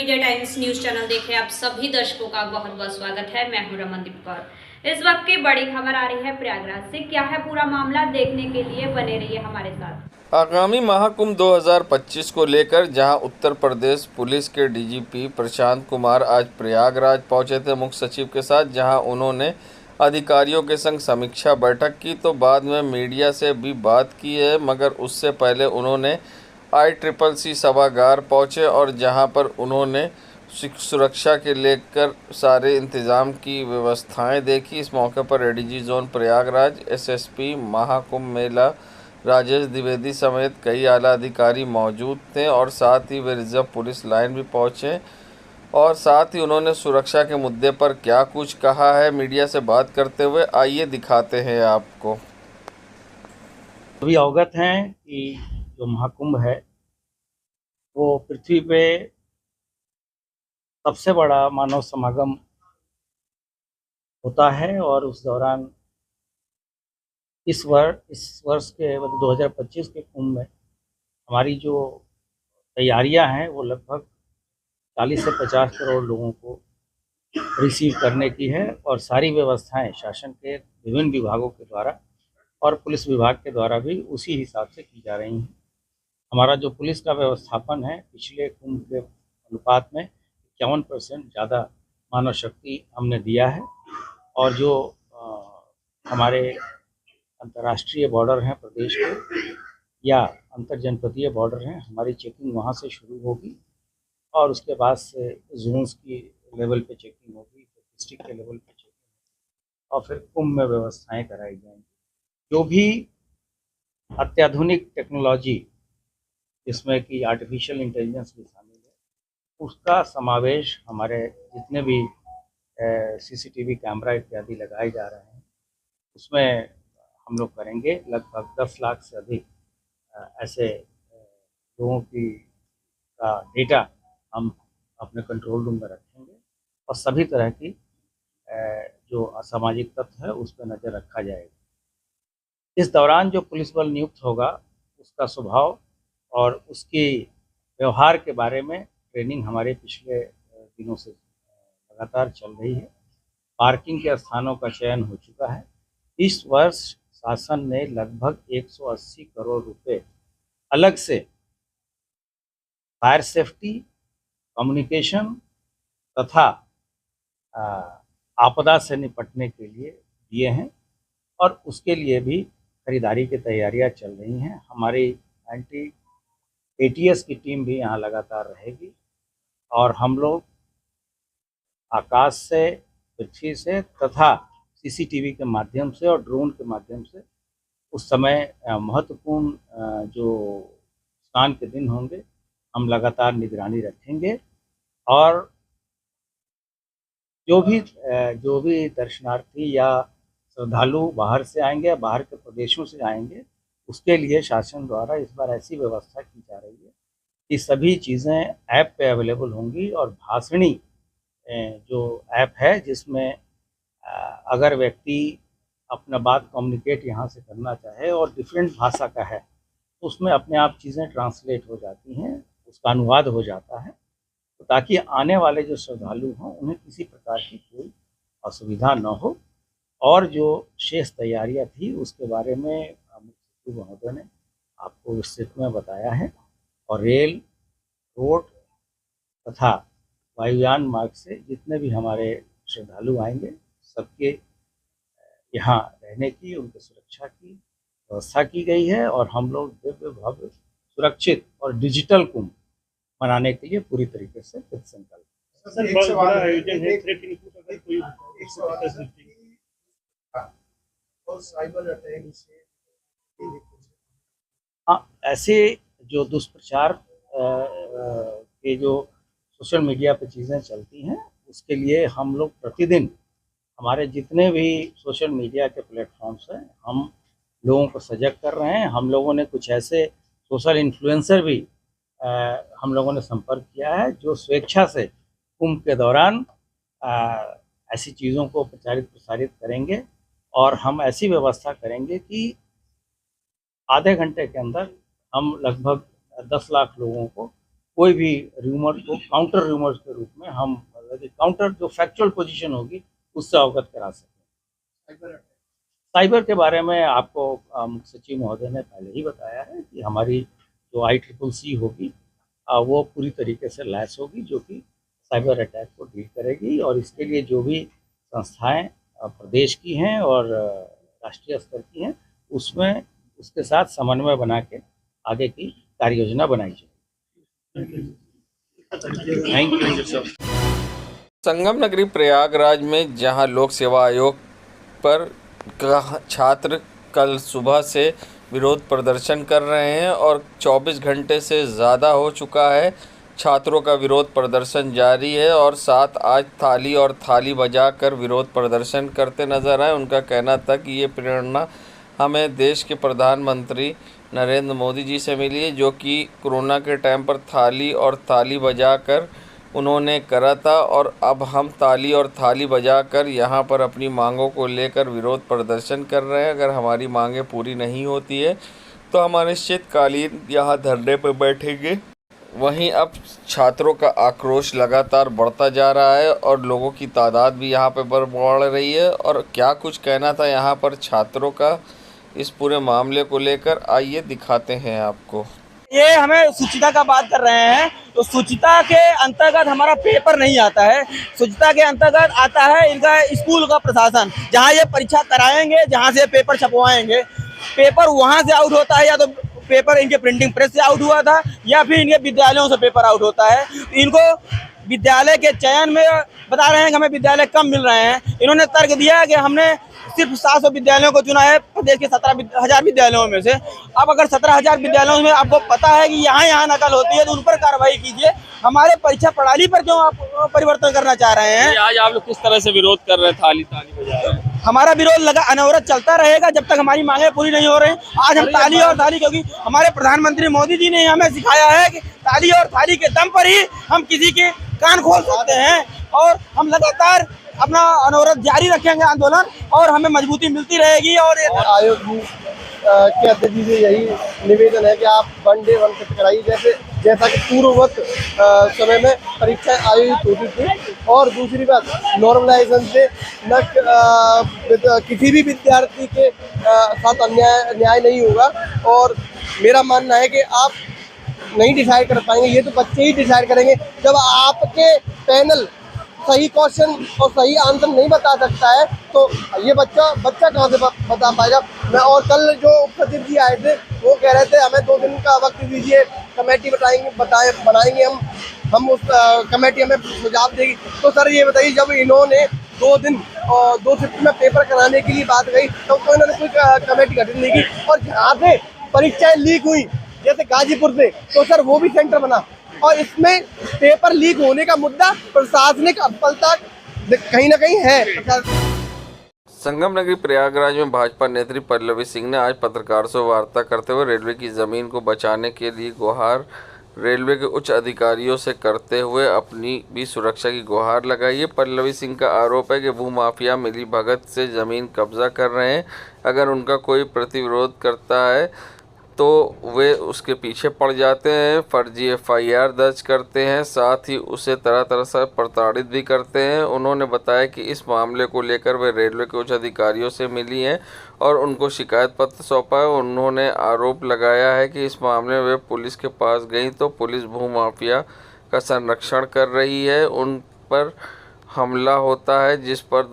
Media times news channel देख रहे आप सभी दर्शकों का बहुत बहुत स्वागत है। मैं हूं रमनदीप कौर। इस वक्त की बड़ी खबर आ रही है प्रयागराज से। क्या है पूरा मामला, देखने के लिए बने रहिए हमारे साथ। आगामी महाकुंभ 2025 को लेकर जहां उत्तर प्रदेश पुलिस के डीजीपी प्रशांत कुमार आज प्रयागराज पहुंचे थे मुख्य सचिव के साथ, जहां उन्होंने अधिकारियों के संग समीक्षा बैठक की, तो बाद में मीडिया से भी बात की है। मगर उससे पहले उन्होंने ICCC सभागार पहुंचे और जहां पर उन्होंने सुरक्षा के लेकर सारे इंतजाम की व्यवस्थाएं देखी। इस मौके पर ADG zone Prayagraj, SSP Mahakumbh Mela Rajesh Dwivedi समेत कई आला अधिकारी मौजूद थे और साथ ही वे रिजर्व पुलिस लाइन भी पहुंचे और साथ ही उन्होंने सुरक्षा के मुद्दे पर क्या कुछ कहा है मीडिया से बात करते हुए, आइए दिखाते हैं आपको। अभी अवगत हैं कि जो महाकुंभ है वो पृथ्वी पे सबसे बड़ा मानव समागम होता है और उस दौरान इस वर्ष के मतलब 2025 के कुंभ में हमारी जो तैयारियां हैं वो लगभग 40 से 50 करोड़ लोगों को रिसीव करने की है और सारी व्यवस्थाएं शासन के विभिन्न विभागों के द्वारा और पुलिस विभाग के द्वारा भी उसी हिसाब से की जा रही हैं। हमारा जो पुलिस का व्यवस्थापन है पिछले कुंभ के अनुपात में 51% ज़्यादा मानव शक्ति हमने दिया है और जो हमारे अंतर्राष्ट्रीय बॉर्डर हैं प्रदेश के या अंतर जनपदीय बॉर्डर हैं, हमारी चेकिंग वहाँ से शुरू होगी और उसके बाद से जोन्स की लेवल पे चेकिंग होगी, डिस्ट्रिक्ट के लेवल पे चेकिंग और फिर कुंभ में व्यवस्थाएं कराई जाएंगी। जो भी अत्याधुनिक टेक्नोलॉजी जिसमें कि आर्टिफिशियल इंटेलिजेंस भी शामिल है, उसका समावेश हमारे जितने भी CCTV कैमरा इत्यादि लगाए जा रहे हैं उसमें हम लोग करेंगे। लगभग 10 लाख से अधिक ऐसे लोगों की का डेटा हम अपने कंट्रोल रूम में रखेंगे और सभी तरह की जो असामाजिक तत्व है उस पर नज़र रखा जाएगा। इस दौरान जो पुलिस बल नियुक्त होगा उसका स्वभाव और उसके व्यवहार के बारे में ट्रेनिंग हमारे पिछले दिनों से लगातार चल रही है। पार्किंग के स्थानों का चयन हो चुका है। इस वर्ष शासन ने लगभग 180 करोड़ रुपए अलग से फायर सेफ्टी, कम्युनिकेशन तथा आपदा से निपटने के लिए दिए हैं और उसके लिए भी खरीदारी की तैयारियां चल रही हैं। हमारी एंटी ATS की टीम भी यहाँ लगातार रहेगी और हम लोग आकाश से, पृथ्वी से तथा CCTV के माध्यम से और ड्रोन के माध्यम से उस समय महत्वपूर्ण जो स्नान के दिन होंगे हम लगातार निगरानी रखेंगे और जो भी दर्शनार्थी या श्रद्धालु बाहर से आएंगे या बाहर के प्रदेशों से आएंगे उसके लिए शासन द्वारा इस बार ऐसी व्यवस्था की जा रही है कि सभी चीज़ें ऐप पे अवेलेबल होंगी और भाषणी जो ऐप है जिसमें अगर व्यक्ति अपना बात कम्युनिकेट यहाँ से करना चाहे और डिफरेंट भाषा का है तो उसमें अपने आप चीज़ें ट्रांसलेट हो जाती हैं, उसका अनुवाद हो जाता है, तो ताकि आने वाले जो श्रद्धालु हों उन्हें किसी प्रकार की कोई असुविधा न हो। और जो शेष तैयारियां थी उसके बारे में मुख्य सचिव महोदय ने आपको विस्तृत में बताया है और रेल, रोड तथा वायुयान मार्ग से जितने भी हमारे श्रद्धालु आएंगे सबके यहाँ रहने की, उनकी सुरक्षा की व्यवस्था की गई है और हम लोग दिव्य भव्य सुरक्षित और डिजिटल कुंभ मनाने के लिए पूरी तरीके से कृत संकल्प। हाँ, ऐसे जो दुष्प्रचार के जो सोशल मीडिया पे चीज़ें चलती हैं उसके लिए हम लोग प्रतिदिन हमारे जितने भी सोशल मीडिया के प्लेटफॉर्म्स हैं हम लोगों को सजग कर रहे हैं। हम लोगों ने कुछ ऐसे सोशल इन्फ्लुएंसर भी हम लोगों ने संपर्क किया है जो स्वेच्छा से कुंभ के दौरान ऐसी चीज़ों को प्रसारित करेंगे और हम ऐसी व्यवस्था करेंगे कि आधे घंटे के अंदर हम लगभग 10 लाख लोगों को कोई भी र्यूमर को काउंटर र्यूमर्स के रूप में हम काउंटर जो फैक्चुअल पोजीशन होगी उससे अवगत करा सकें। साइबर के बारे में आपको मुख्य सचिव महोदय ने पहले ही बताया है कि हमारी जो ICCC होगी वो पूरी तरीके से लैस होगी, जो कि साइबर अटैक को डील करेगी, और इसके लिए जो भी संस्थाएं प्रदेश की हैं और राष्ट्रीय स्तर की हैं उसमें उसके साथ समन्वय बना के आगे की कार्य योजना बनाई जाएगी। Thank you sir. संगम नगरी प्रयागराज में जहां लोक सेवा आयोग पर छात्र कल सुबह से विरोध प्रदर्शन कर रहे हैं और 24 घंटे से ज़्यादा हो चुका है, छात्रों का विरोध प्रदर्शन जारी है और साथ आज थाली और थाली बजाकर विरोध प्रदर्शन करते नजर आए। उनका कहना था कि ये प्रेरणा हमें देश के प्रधानमंत्री नरेंद्र मोदी जी से मिली है, जो कि कोरोना के टाइम पर थाली और थाली बजाकर उन्होंने करा था, और अब हम ताली और थाली बजाकर यहाँ पर अपनी मांगों को लेकर विरोध प्रदर्शन कर रहे हैं। अगर हमारी मांगें पूरी नहीं होती है तो हम अनिश्चितकालीन यहाँ धरने पर बैठेंगे। वहीं अब छात्रों का आक्रोश लगातार बढ़ता जा रहा है और लोगों की तादाद भी यहाँ पर बढ़ रही है। और क्या कुछ कहना था यहाँ पर छात्रों का इस पूरे मामले को लेकर, आइए दिखाते हैं आपको। ये हमें सुचिता का बात कर रहे हैं, तो सुचिता के अंतर्गत हमारा पेपर नहीं आता है। सुचिता के अंतर्गत आता है इनका स्कूल का प्रशासन, जहाँ ये परीक्षा कराएंगे, जहाँ से पेपर छपवाएंगे। पेपर वहाँ से आउट होता है, या तो पेपर इनके प्रिंटिंग प्रेस से आउट हुआ था, या फिर इनके विद्यालयों से पेपर आउट होता है। इनको विद्यालय के चयन में बता रहे हैं कि हमें विद्यालय कम मिल रहे हैं। इन्होंने तर्क दिया कि हमने सिर्फ 700 विद्यालयों को चुना है प्रदेश के 17,000 विद्यालयों में से। अब अगर 17,000 विद्यालयों में आपको पता है कि यहाँ नकल होती है तो उन पर कार्रवाई कीजिए। हमारे परीक्षा प्रणाली पर क्यों आप परिवर्तन करना चाह रहे हैं? आज आप लोग किस तरह से विरोध कर रहे हैं? थाली बजा रहे हैं। हमारा विरोध अनवरत चलता रहेगा जब तक हमारी मांगे पूरी नहीं हो रही। आज हम ताली और थाली, क्योंकि हमारे प्रधानमंत्री मोदी जी ने हमें सिखाया है कि ताली और थाली के दम पर ही हम किसी के कान खोल सकते हैं, और हम लगातार अपना अनवरत जारी रखेंगे आंदोलन, और हमें मजबूती मिलती रहेगी। और आयोग के अध्यक्ष जी से यही निवेदन है कि आप वन डे वन शिफ्ट कराइए, जैसा कि पूर्ववत समय में परीक्षाएं आयोजित होती थी। और दूसरी बात, नॉर्मलाइजेशन से न किसी भी विद्यार्थी के साथ न्याय नहीं होगा। और मेरा मानना है कि आप नहीं डिसाइड कर पाएंगे, ये तो बच्चे ही डिसाइड करेंगे। जब आपके पैनल सही क्वेश्चन और सही आंसर नहीं बता सकता है तो ये बच्चा कहाँ से बता पाएगा। मैं और कल जो उप सचिव जी आए थे वो कह रहे थे हमें 2 दिन का वक्त दीजिए, कमेटी बनाएंगे हम उस कमेटी हमें सुझाव देगी। तो सर ये बताइए, जब इन्होंने 2 दिन और 2 शिफ्ट में पेपर कराने के लिए बात कही तो इन्होंने कोई कमेटी गठित नहीं की। और जहाँ से परीक्षाएं लीक हुई जैसे गाजीपुर से, तो सर वो भी सेंटर बना, और इसमें पेपर लीक होने का मुद्दा प्रशासनिक असफलता कहीं ना कहीं है। संगम नगरी प्रयागराज में भाजपा नेत्री पल्लवी सिंह ने आज पत्रकारों से वार्ता करते हुए रेलवे की ज़मीन को बचाने के लिए गुहार रेलवे के उच्च अधिकारियों से करते हुए अपनी भी सुरक्षा की गुहार लगाई है। पल्लवी सिंह का आरोप है कि भूमाफिया मिली भगत से ज़मीन कब्जा कर रहे हैं। अगर उनका कोई प्रतिविरोध करता है तो वे उसके पीछे पड़ जाते हैं, फर्जी FIR दर्ज करते हैं, साथ ही उसे तरह तरह से प्रताड़ित भी करते हैं। उन्होंने बताया कि इस मामले को लेकर वे रेलवे के उच्च अधिकारियों से मिली हैं और उनको शिकायत पत्र सौंपा है। उन्होंने आरोप लगाया है कि इस मामले में वे पुलिस के पास गई तो पुलिस भूमाफिया का संरक्षण कर रही है, उन पर हमला होता है जिस पर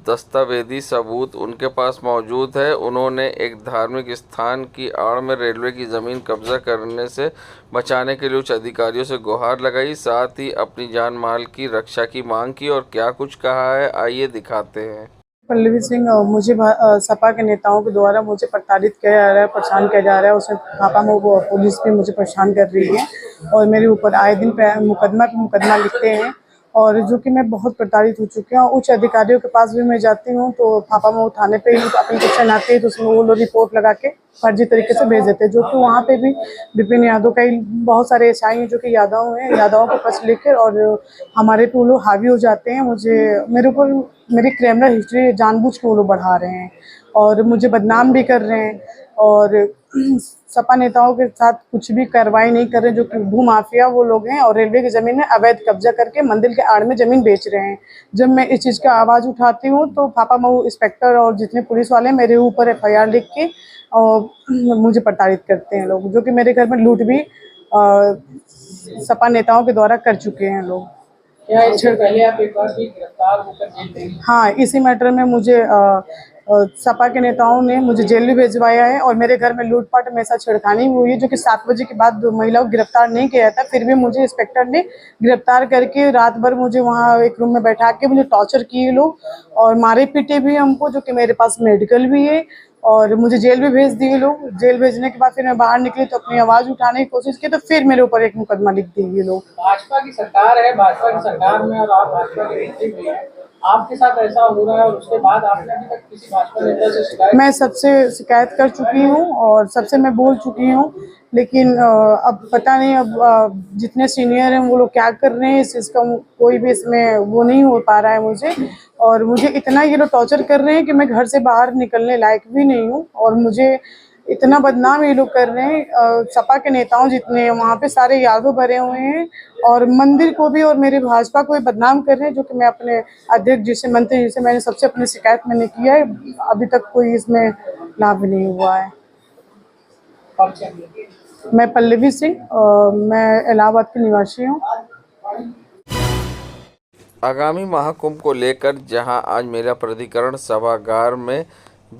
दस्तावेजी सबूत उनके पास मौजूद है। उन्होंने एक धार्मिक स्थान की आड़ में रेलवे की ज़मीन कब्जा करने से बचाने के लिए उच्च अधिकारियों से गुहार लगाई, साथ ही अपनी जान माल की रक्षा की मांग की। और क्या कुछ कहा है, आइए दिखाते हैं। पल्लवी सिंह, मुझे सपा के नेताओं के द्वारा मुझे प्रताड़ित किया जा रहा है, परेशान किया जा रहा है। उसमें भापा में वो पुलिस भी मुझे परेशान कर रही है और मेरे ऊपर आए दिन मुकदमा पे मुकदमा लिखते हैं, और जो कि मैं बहुत प्रताड़ित हो चुकी हूँ। उच्च अधिकारियों के पास भी मैं जाती हूँ तो भापा में थाने पे ही एप्लीकेशन आती है तो उसमें वो लोग रिपोर्ट लगा के फर्जी तरीके से भेज देते हैं। जो कि वहाँ पे भी विपिन यादव का बहुत सारे SI हैं जो कि यादव हैं, यादवों को पक्ष लेकर और हमारे पे लोग हावी हो जाते हैं। मेरे ऊपर मेरी क्रिमिनल हिस्ट्री जानबूझ के वो लोग बढ़ा रहे हैं और मुझे बदनाम भी कर रहे हैं और सपा नेताओं के साथ कुछ भी कार्रवाई नहीं कर रहे, जो कि भूमाफिया वो लोग हैं और रेलवे की ज़मीन में अवैध कब्जा करके मंदिर के आड़ में ज़मीन बेच रहे हैं। जब मैं इस चीज़ का आवाज़ उठाती हूँ तो फापा मऊ इंस्पेक्टर और जितने पुलिस वाले मेरे ऊपर FIR लिख के और मुझे प्रताड़ित करते हैं लोग, जो कि मेरे घर में लूट भी सपा नेताओं के द्वारा कर चुके हैं लोग। क्या इससे पहले आप एक बार भी गिरफ्तार होकर जेल गई? हाँ, इसी मैटर में मुझे सपा के नेताओं ने मुझे जेल भी भिजवाया है और मेरे घर में लूटपाट में ऐसा छेड़खानी हुई है, जो कि 7 बजे के बाद महिला को गिरफ्तार नहीं किया था, फिर भी मुझे इंस्पेक्टर ने गिरफ्तार करके रात भर मुझे वहाँ एक रूम में बैठा के मुझे टॉर्चर किए लोग और मारे पीटे भी हमको, जो कि मेरे पास मेडिकल भी है और मुझे जेल भी भेज दिए लोग। जेल भेजने के बाद फिर मैं बाहर निकली तो अपनी आवाज़ उठाने की कोशिश की तो फिर मेरे ऊपर एक मुकदमा लिख दिए लोग। भाजपा की सरकार है, भाजपा की सरकार में और आप भाजपा के नेत्री में हैं, आपके साथ ऐसा हो रहा है और उसके बाद आपने अभी तक किसी भाजपा नेता से शिकायत? मैं सबसे शिकायत कर चुकी हूँ और सबसे मैं बोल चुकी हूँ, लेकिन अब पता नहीं अब जितने सीनियर हैं वो लोग क्या कर रहे हैं, इसका कोई भी इसमें वो नहीं हो पा रहा है मुझे। और मुझे इतना ये लोग टॉर्चर कर रहे हैं कि मैं घर से बाहर निकलने लायक भी नहीं हूँ और मुझे इतना बदनाम ये लोग कर रहे हैं। सपा के नेताओं जितने हैं वहाँ पे सारे यादव भरे हुए हैं और मंदिर को भी और मेरे भाजपा को भी बदनाम कर रहे हैं, जो कि मैं अपने अध्यक्ष जी से, मंत्री जी से मैंने सबसे अपनी शिकायत मैंने किया है, अभी तक कोई इसमें लाभ नहीं हुआ है। मैं पल्लवी सिंह, मैं इलाहाबाद की निवासी हूँ। आगामी महाकुंभ को लेकर जहां आज मेला प्राधिकरण सभागार में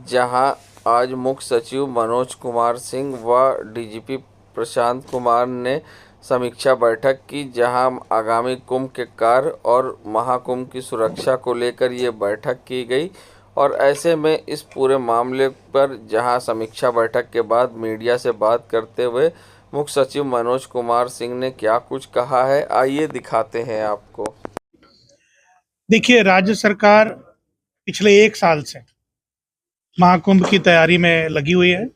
जहां आज मुख्य सचिव मनोज कुमार सिंह व DGP प्रशांत कुमार ने समीक्षा बैठक की, जहां आगामी कुंभ के कार्य और महाकुंभ की सुरक्षा को लेकर ये बैठक की गई। और ऐसे में इस पूरे मामले पर जहां समीक्षा बैठक के बाद मीडिया से बात करते हुए मुख्य सचिव मनोज कुमार सिंह ने क्या कुछ कहा है, आइए दिखाते हैं आपको। देखिए, राज्य सरकार पिछले 1 साल से महाकुंभ की तैयारी में लगी हुई है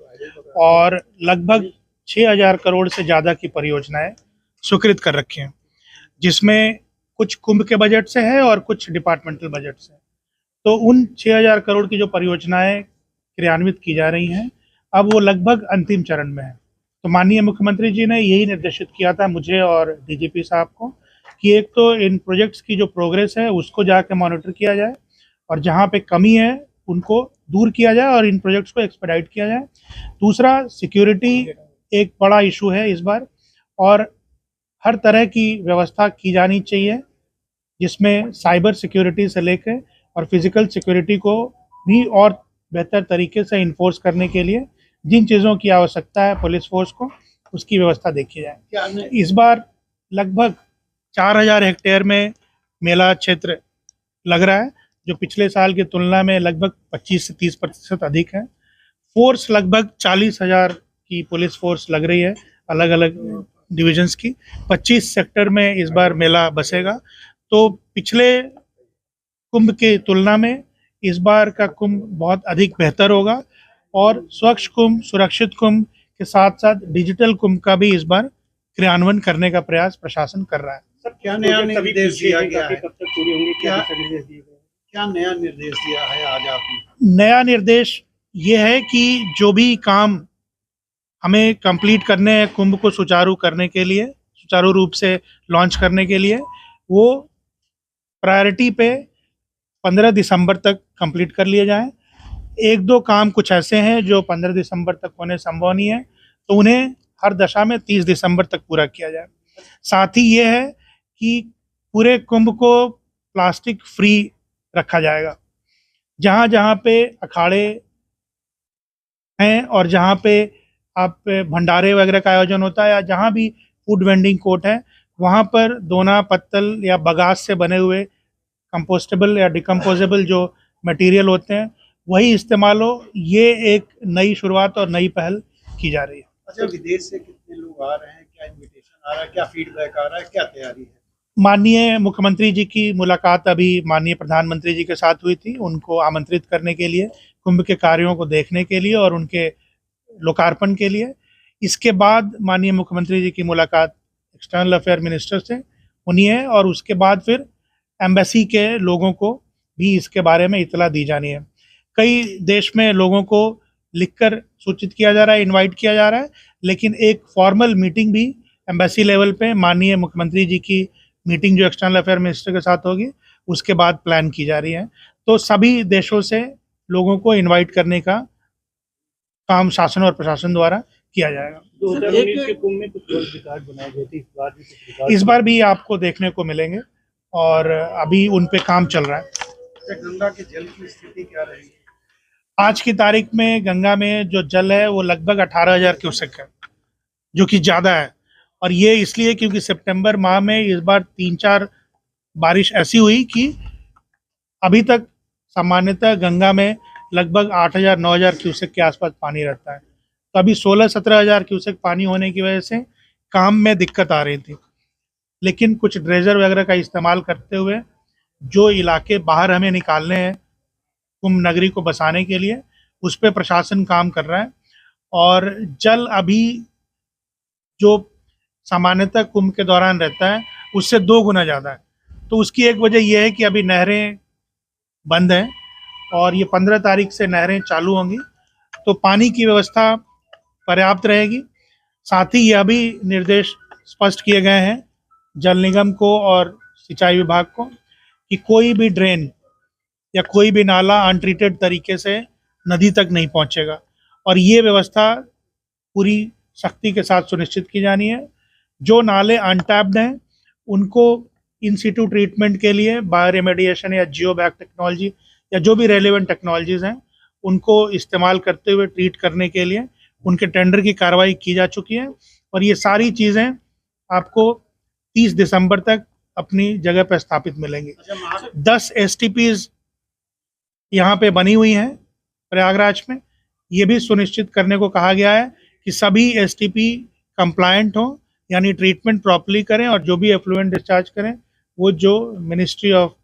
और लगभग 6000 करोड़ से ज़्यादा की परियोजनाएं स्वीकृत कर रखी हैं, जिसमें कुछ कुंभ के बजट से है और कुछ डिपार्टमेंटल बजट से। तो उन 6000 करोड़ की जो परियोजनाएं क्रियान्वित की जा रही हैं, अब वो लगभग अंतिम चरण में है। तो माननीय मुख्यमंत्री जी ने यही निर्देशित किया था मुझे और DGP साहब को कि एक तो इन प्रोजेक्ट्स की जो प्रोग्रेस है उसको जाके मॉनिटर किया जाए और जहाँ पे कमी है उनको दूर किया जाए और इन प्रोजेक्ट्स को एक्सपेडाइट किया जाए। दूसरा, सिक्योरिटी एक बड़ा इशू है इस बार और हर तरह की व्यवस्था की जानी चाहिए, जिसमें साइबर सिक्योरिटी से लेकर और फिजिकल सिक्योरिटी को भी और बेहतर तरीके से इन्फोर्स करने के लिए जिन चीज़ों की आवश्यकता है पुलिस फोर्स को, उसकी व्यवस्था देखी जाए। इस बार लगभग 4000 हेक्टेयर में मेला क्षेत्र लग रहा है, जो पिछले साल की तुलना में लगभग 25 से 30% अधिक है। फोर्स लगभग 40,000 की पुलिस फोर्स लग रही है, अलग अलग डिविजन्स की। 25 सेक्टर में इस बार मेला बसेगा। तो पिछले कुंभ की तुलना में इस बार का कुंभ बहुत अधिक बेहतर होगा और स्वच्छ कुंभ, सुरक्षित कुंभ के साथ साथ डिजिटल कुंभ का भी इस बार क्रियान्वयन करने का प्रयास प्रशासन कर रहा है। सर, क्या नया निर्देश दिया गया है? क्या नया निर्देश दिया है आज आपने? नया निर्देश ये है कि जो भी काम हमें कंप्लीट करने हैं कुंभ को सुचारू करने के लिए, सुचारू रूप से लॉन्च करने के लिए, वो प्रायोरिटी पे 15 दिसंबर तक कंप्लीट कर लिए जाएं। 1-2 काम कुछ ऐसे हैं जो 15 दिसंबर तक होने संभव नहीं है, तो उन्हें हर दशा में 30 दिसंबर तक पूरा किया जाए। साथ ही ये है कि पूरे कुंभ को प्लास्टिक फ्री रखा जाएगा। जहाँ जहाँ पे अखाड़े हैं और जहाँ पे आप भंडारे वगैरह का आयोजन होता है या जहाँ भी फूड वेंडिंग कोर्ट है, वहाँ पर दोना, पत्तल या बगास से बने हुए कंपोस्टेबल या डिकम्पोजेबल जो मटेरियल होते हैं वही इस्तेमाल हो। ये एक नई शुरुआत और नई पहल की जा रही है। अच्छा, विदेश से कितने लोग आ रहे हैं? क्या इनविटेशन आ रहा है? क्या फीडबैक आ रहा है? क्या तैयारी है? माननीय मुख्यमंत्री जी की मुलाकात अभी माननीय प्रधानमंत्री जी के साथ हुई थी, उनको आमंत्रित करने के लिए, कुंभ के कार्यों को देखने के लिए और उनके लोकार्पण के लिए। इसके बाद माननीय मुख्यमंत्री जी की मुलाकात एक्सटर्नल अफेयर मिनिस्टर से होनी है और उसके बाद फिर एम्बेसी के लोगों को भी इसके बारे में इतला दी जानी है। कई देश में लोगों को लिखकर सूचित किया जा रहा है, इनवाइट किया जा रहा है, लेकिन एक फॉर्मल मीटिंग भी एम्बेसी लेवल पे माननीय मुख्यमंत्री जी की मीटिंग जो एक्सटर्नल अफेयर मिनिस्टर के साथ होगी उसके बाद प्लान की जा रही है। तो सभी देशों से लोगों को इनवाइट करने का काम शासन और प्रशासन द्वारा किया जाएगा। 2019 के कुंभ में कुछ रिकॉर्ड बनाए गए थे, इस बार भी कुछ रिकॉर्ड इस बार भी आपको देखने को मिलेंगे और अभी उन पे काम चल रहा है। गंगा के जल की स्थिति क्या रहेगी? आज की तारीख में गंगा में जो जल है वो लगभग 18,000 क्यूसेक है, जो कि ज़्यादा है। और ये इसलिए क्योंकि सितंबर माह में इस बार 3-4 बारिश ऐसी हुई कि अभी तक सामान्यतः गंगा में लगभग 8,000-9,000 क्यूसेक के आसपास पानी रहता है। तो अभी 16-17,000 क्यूसेक पानी होने की वजह से काम में दिक्कत आ रही थी, लेकिन कुछ ड्रेजर वगैरह का इस्तेमाल करते हुए जो इलाके बाहर हमें निकालने हैं कुंभ नगरी को बसाने के लिए, उस पर प्रशासन काम कर रहा है। और जल अभी जो सामान्यतः कुंभ के दौरान रहता है उससे 2 गुना ज़्यादा है। तो उसकी एक वजह यह है कि अभी नहरें बंद हैं और ये 15 तारीख से नहरें चालू होंगी, तो पानी की व्यवस्था पर्याप्त रहेगी। साथ ही यह भी निर्देश स्पष्ट किए गए हैं जल निगम को और सिंचाई विभाग को कि कोई भी ड्रेन या कोई भी नाला अनट्रीटेड तरीके से नदी तक नहीं पहुंचेगा। और ये व्यवस्था पूरी सख्ती के साथ सुनिश्चित की जानी है। जो नाले अनटैप्ड हैं उनको इन सिटू ट्रीटमेंट के लिए बायो रेमेडिएशन या जियोबैग टेक्नोलॉजी या जो भी रेलेवेंट टेक्नोलॉजीज़ हैं उनको इस्तेमाल करते हुए ट्रीट करने के लिए उनके टेंडर की कार्रवाई की जा चुकी है। और ये सारी चीज़ें आपको 30 दिसंबर तक अपनी जगह पर स्थापित मिलेंगी। 10 STPs यहाँ पे बनी हुई हैं प्रयागराज में। ये भी सुनिश्चित करने को कहा गया है कि सभी STP कंप्लायंट हों, यानी ट्रीटमेंट प्रॉपर्ली करें और जो भी एफ्लुएंट डिस्चार्ज करें वो जो मिनिस्ट्री ऑफ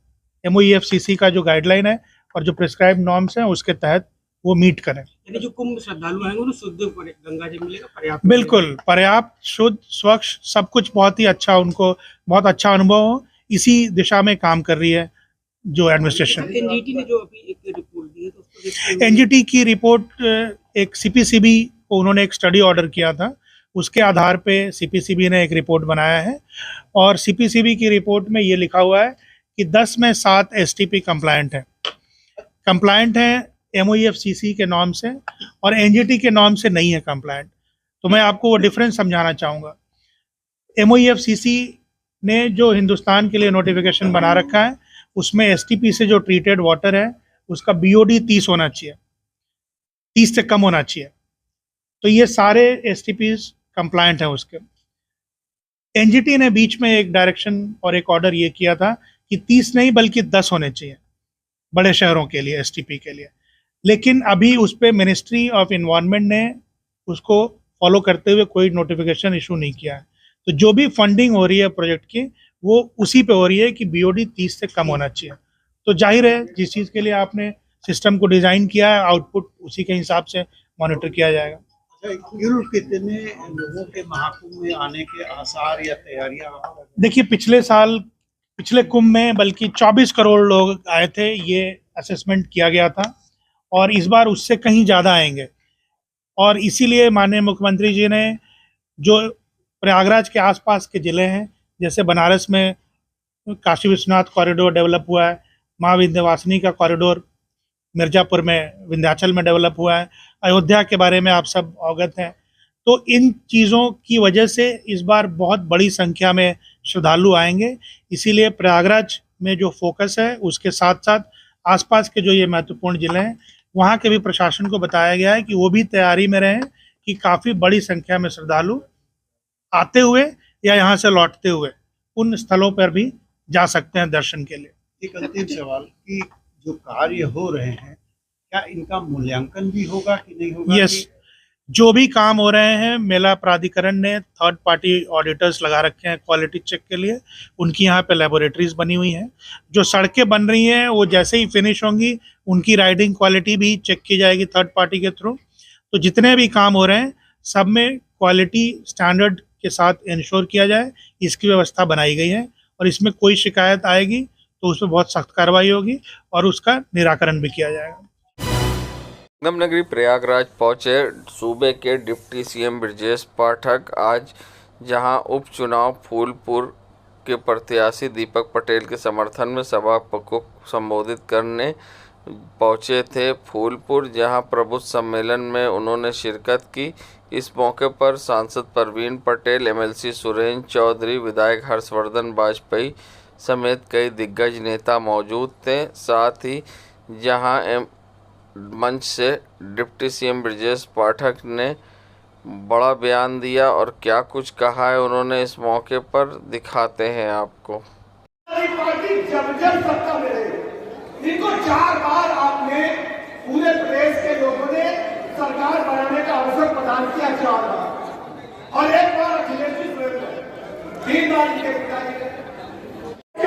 MOEFCC का जो गाइडलाइन है और जो प्रिस्क्राइब नॉर्म्स हैं उसके तहत वो मीट करें। यानी जो कुंभ श्रद्धालु हैं उन्हें शुद्ध गंगा जल मिलेगा, पर्याप्त? बिल्कुल पर्याप्त, शुद्ध, स्वच्छ, सब कुछ बहुत ही अच्छा, उनको बहुत अच्छा अनुभव हो, इसी दिशा में काम कर रही है जो एडमिनिस्ट्रेशन। NGT ने जो अभी एक रिपोर्ट दी है तो उसको देखते हुए NGT की रिपोर्ट एक CPCB को उन्होंने एक स्टडी ऑर्डर किया था, उसके आधार पे CPCB ने एक रिपोर्ट बनाया है। और CPCB की रिपोर्ट में ये लिखा हुआ है कि 10 में 7 STP कंप्लायंट हैं MOEFCC के नॉर्म से, और NGT के नॉर्म से नहीं है कंप्लायंट। तो मैं आपको वो डिफरेंस समझाना चाहूँगा। MOEFCC ने जो हिंदुस्तान के लिए नोटिफिकेशन बना रखा है उसमें STP से जो ट्रीटेड वाटर है उसका BOD 30 होना चाहिए, 30 से कम होना चाहिए। तो ये सारे STPs कंप्लायंट हैं उसके। NGT ने बीच में एक डायरेक्शन और एक ऑर्डर ये किया था कि 30 नहीं बल्कि 10 होने चाहिए बड़े शहरों के लिए, STP के लिए। लेकिन अभी उस पर मिनिस्ट्री ऑफ इन्वायरमेंट ने उसको फॉलो करते हुए कोई नोटिफिकेशन इशू नहीं किया है। तो जो भी फंडिंग हो रही है प्रोजेक्ट की वो उसी पे हो रही है कि BOD 30 से कम होना चाहिए। तो जाहिर है जिस चीज़ के लिए आपने सिस्टम को डिज़ाइन किया है आउटपुट उसी के हिसाब से मॉनिटर किया जाएगा। कुल कितने लोगों के महाकुंभ में आने के आसार या तैयारियां? देखिए पिछले कुंभ में बल्कि 24 करोड़ लोग आए थे, ये असेसमेंट किया गया था, और इस बार उससे कहीं ज़्यादा आएंगे। और इसीलिए माननीय मुख्यमंत्री जी ने जो प्रयागराज के आसपास के ज़िले हैं, जैसे बनारस में काशी विश्वनाथ कॉरिडोर डेवलप हुआ है, माँ विंध्यवासिनी का कॉरिडोर मिर्ज़ापुर में विंध्याचल में डेवलप हुआ है, अयोध्या के बारे में आप सब अवगत हैं। तो इन चीज़ों की वजह से इस बार बहुत बड़ी संख्या में श्रद्धालु आएंगे। इसीलिए प्रयागराज में जो फोकस है उसके साथ साथ आसपास के जो ये महत्वपूर्ण ज़िले हैं वहाँ के भी प्रशासन को बताया गया है कि वो भी तैयारी में रहें कि काफ़ी बड़ी संख्या में श्रद्धालु आते हुए या यहाँ से लौटते हुए उन स्थलों पर भी जा सकते हैं दर्शन के लिए। एक अंतिम सवाल कि जो कार्य हो रहे हैं क्या इनका मूल्यांकन भी होगा कि नहीं होगा? यस, जो भी काम हो रहे हैं मेला प्राधिकरण ने थर्ड पार्टी ऑडिटर्स लगा रखे हैं क्वालिटी चेक के लिए। उनकी यहाँ पे लेबोरेटरीज बनी हुई हैं। जो सड़कें बन रही हैं वो जैसे ही फिनिश होंगी उनकी राइडिंग क्वालिटी भी चेक की जाएगी थर्ड पार्टी के थ्रू। तो जितने भी काम हो रहे हैं सब में क्वालिटी स्टैंडर्ड के साथ इंश्योर किया जाए, इसकी व्यवस्था बनाई गई है। और इसमें कोई शिकायत आएगी तो उसमें बहुत सख्त कार्रवाई होगी और उसका निराकरण भी किया जाएगा। संगम नगरी प्रयागराज पहुंचे सूबे के डिप्टी सीएम ब्रजेश पाठक आज जहां उपचुनाव फूलपुर के प्रत्याशी दीपक पटेल के समर्थन में सभा को संबोधित करने पहुंचे थे फूलपुर, जहां प्रबुद्ध सम्मेलन में उन्होंने शिरकत की। इस मौके पर सांसद परवीन पटेल, एमएलसी सुरेंद्र चौधरी, विधायक हर्षवर्धन वाजपेयी समेत कई दिग्गज नेता मौजूद थे। साथ ही जहां मंच से डिप्टी सीएम ब्रजेश पाठक ने बड़ा बयान दिया और क्या कुछ कहा है उन्होंने इस मौके पर, दिखाते हैं आपको। पार्टी जब सत्ता में रही, इनको 4 बार आपने पूरे प्रदेश के लोगों ने सरकार बनाने का अवसर प्रदान किया, 4 बार, और 1 बार अखिलेश जी स्वयं 3 बार इनके पिताजी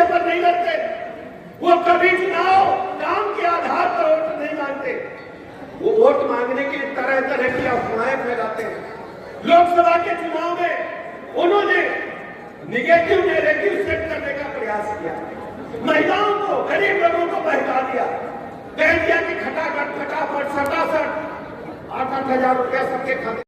पर नहीं लड़ते। वो कभी चुनाव काम के आधार पर वोट नहीं मांगते, वो वोट मांगने के तरह तरह की अफवाहें फैलाते हैं। लोकसभा के चुनाव में उन्होंने निगेटिव नैरेटिव सेट करने का प्रयास किया, महिलाओं को, गरीब लोगों को बहका दिया, कह दिया कि खटाखट फटाफट सटासट 8-8 हजार रुपया सबके खाते।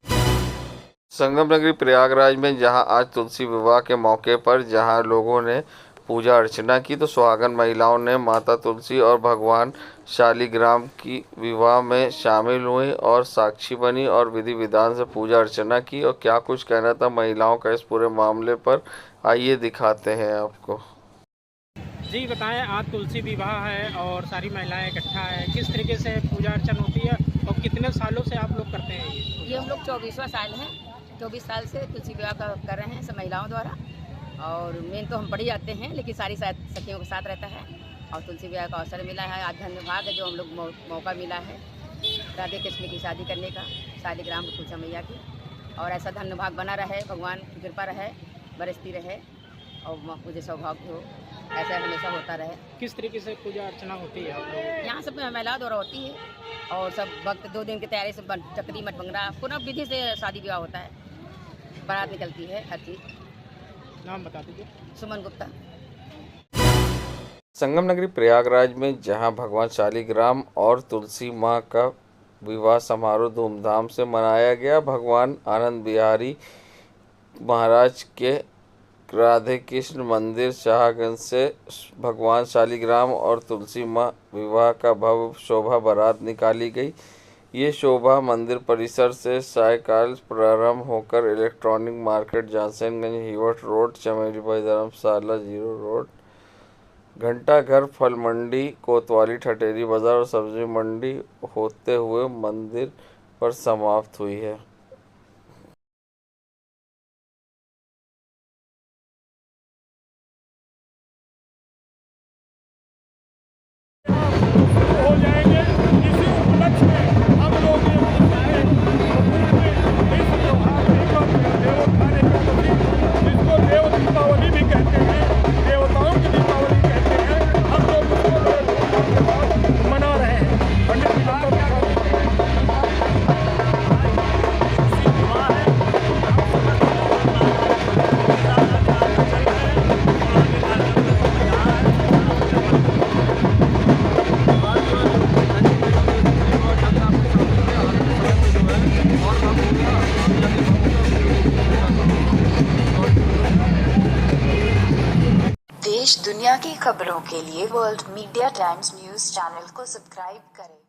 संगम नगरी प्रयागराज में जहां आज तुलसी विवाह के मौके पर जहां लोगों ने पूजा अर्चना की, तो सुहागन महिलाओं ने माता तुलसी और भगवान शालिग्राम की विवाह में शामिल हुई और साक्षी बनी और विधि विधान से पूजा अर्चना की। और क्या कुछ कहना था महिलाओं का इस पूरे मामले पर, आइए दिखाते हैं आपको। जी बताएं, आज तुलसी विवाह है और सारी महिलाएं इकट्ठा है, किस तरीके से पूजा अर्चना होती है और कितने सालों से आप लोग करते हैं? ये हम लोग 24वां साल है, 24 साल से तुलसी विवाह कर रहे हैं सब महिलाओं द्वारा। और मेन तो हम पढ़ ही जाते हैं, लेकिन सारी सखियों के साथ रहता है और तुलसी विवाह का अवसर मिला है। आज धन्य भाग है जो हम लोग मौका मिला है राधे कृष्ण की शादी करने का, शालिग्राम तुलसी मैया की, और ऐसा धन्य भाग बना रहे, भगवान की कृपा रहे, बरसती रहे और मुझे सौभाग्य हो, ऐसा हमेशा होता रहे। किस तरीके से पूजा अर्चना होती है आप लोग? यहाँ सब महिलाओं द्वारा होती है और सब वक्त 2 दिन की तैयारी से चकरी मठ बंगरा पूरा विधि से शादी विवाह होता है, बारात निकलती है, हर चीज़। नाम बता दीजिए। सुमन गुप्ता। संगम नगरी प्रयागराज में जहां भगवान शालिग्राम और तुलसी माँ का विवाह समारोह धूमधाम से मनाया गया। भगवान आनंद बिहारी महाराज के राधे कृष्ण मंदिर शाहगंज से भगवान शालिग्राम और तुलसी माँ विवाह का भव्य शोभा बारात निकाली गई। ये शोभा मंदिर परिसर से सायकाल प्रारंभ होकर इलेक्ट्रॉनिक मार्केट, जानसनगंज, हिवट रोड, चमेली भाई धर्मशाला 0 रोड, घंटाघर, फल मंडी, कोतवाली, ठटेरी बाजार और सब्जी मंडी होते हुए मंदिर पर समाप्त हुई है। हो जाएंगे, इसी उपलक्ष्य में हम लोग जिसको देव दीपावली भी कहते हैं, देवताओं की दीपावली कहते हैं, हम लोग उसको मना रहे हैं। पंडित जी देश दुनिया की खबरों के लिए world media times news channel को सब्सक्राइब करें।